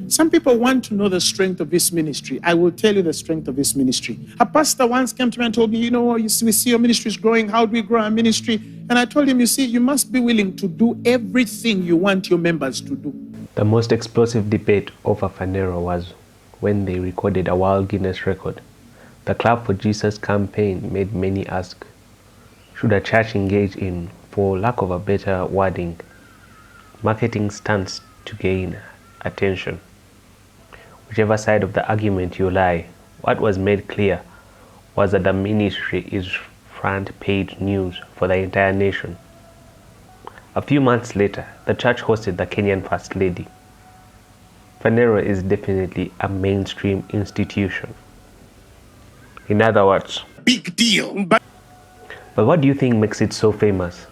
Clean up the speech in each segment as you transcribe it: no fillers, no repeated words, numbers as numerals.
Some people want to know the strength of this ministry. I will tell you the strength of this ministry. A pastor once came to me and told me, you know, we see your ministry is growing. How do we grow our ministry? And I told him, you see, you must be willing to do everything you want your members to do. The most explosive debate over Phaneroo was when they recorded a World Guinness record. The Clap for Jesus campaign made many ask, should a church engage in, for lack of a better wording, marketing stunts to gain attention? Whichever side of the argument you lie, what was made clear was that the ministry is front-page news for the entire nation. A few months later, the church hosted the Kenyan First Lady. Phaneroo is definitely a mainstream institution. In other words, big deal. But what do you think makes it so famous?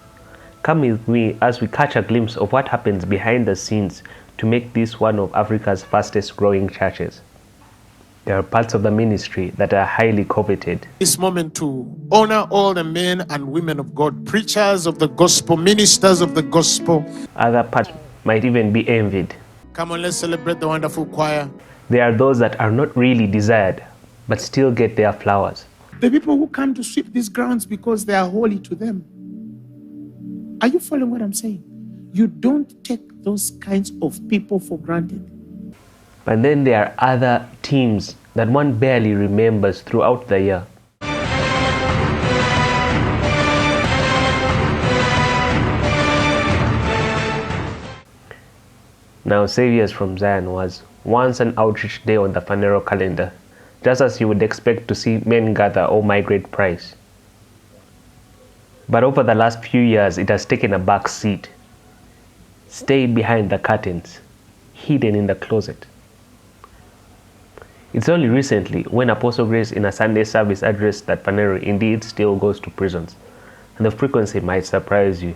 Come with me as we catch a glimpse of what happens behind the scenes to make this one of Africa's fastest growing churches. There are parts of the ministry that are highly coveted. This moment to honor all the men and women of God, preachers of the gospel, ministers of the gospel. Other parts might even be envied. Come on, let's celebrate the wonderful choir. There are those that are not really desired, but still get their flowers. The people who come to sweep these grounds because they are holy to them. Are you following what I'm saying? You don't take those kinds of people for granted. But then there are other teams that one barely remembers throughout the year. Now, Saviours from Zion was once an outreach day on the Phaneroo calendar, just as you would expect to see men gather or migrate price. But over the last few years, it has taken a back seat, stayed behind the curtains, hidden in the closet. It's only recently when Apostle Grace in a Sunday service addressed that Phaneroo indeed still goes to prisons, and the frequency might surprise you.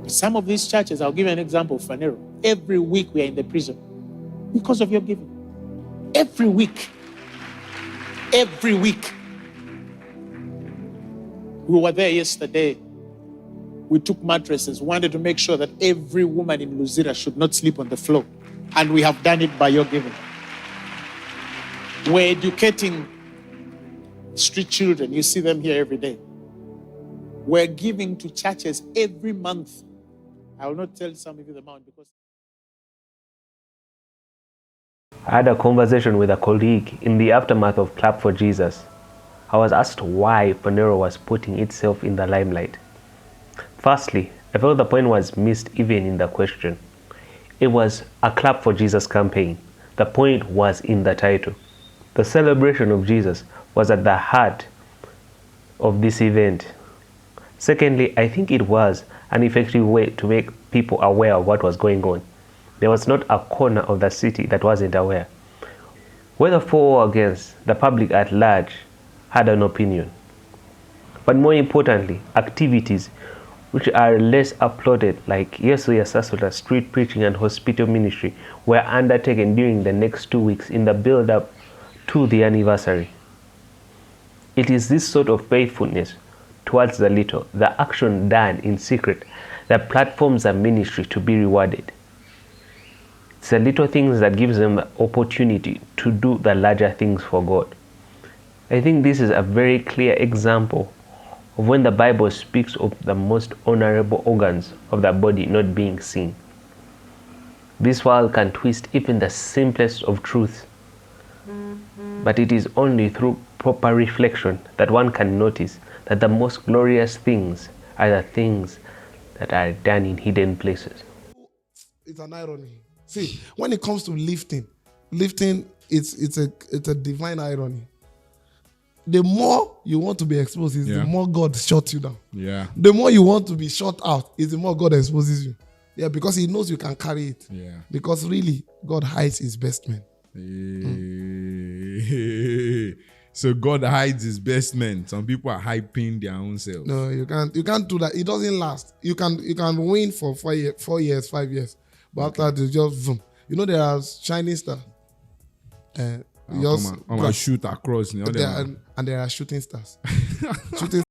Some of these churches, I'll give you an example of Phaneroo. Every week we are in the prison because of your giving. Every week. Every week. We were there yesterday. We took mattresses, wanted to make sure that every woman in Luzira should not sleep on the floor. And we have done it by your giving. We're educating street children. You see them here every day. We're giving to churches every month. I will not tell some of you the amount because I had a conversation with a colleague in the aftermath of Clap for Jesus. I was asked why Phaneroo was putting itself in the limelight. Firstly, I felt the point was missed even in the question. It was a Clap for Jesus campaign. The point was in the title. The celebration of Jesus was at the heart of this event. Secondly, I think it was an effective way to make people aware of what was going on. There was not a corner of the city that wasn't aware. Whether for or against, the public at large had an opinion. But more importantly, activities which are less applauded, like Yesu Yasasula, street preaching and hospital ministry, were undertaken during the next 2 weeks in the build-up to the anniversary. It is this sort of faithfulness towards the little, the action done in secret, that platforms a ministry to be rewarded. It's the little things that gives them the opportunity to do the larger things for God. I think this is a very clear example of when the Bible speaks of the most honorable organs of the body not being seen. This world can twist even the simplest of truths, but it is only through proper reflection that one can notice that the most glorious things are the things that are done in hidden places. It's an irony. See, when it comes to lifting, it's a divine irony. The more you want to be exposed is the more God shuts you down. Yeah. The more you want to be shut out is the more God exposes you. Yeah, because he knows you can carry it. Yeah. Because really, God hides his best men. So God hides his best men. Some people are hyping their own selves. No, you can't do that. It doesn't last. You can win for 4 years, 5 years. But after that, you just boom. You know there are shining stars. Come on, shoot across. And there are shooting stars. Shooting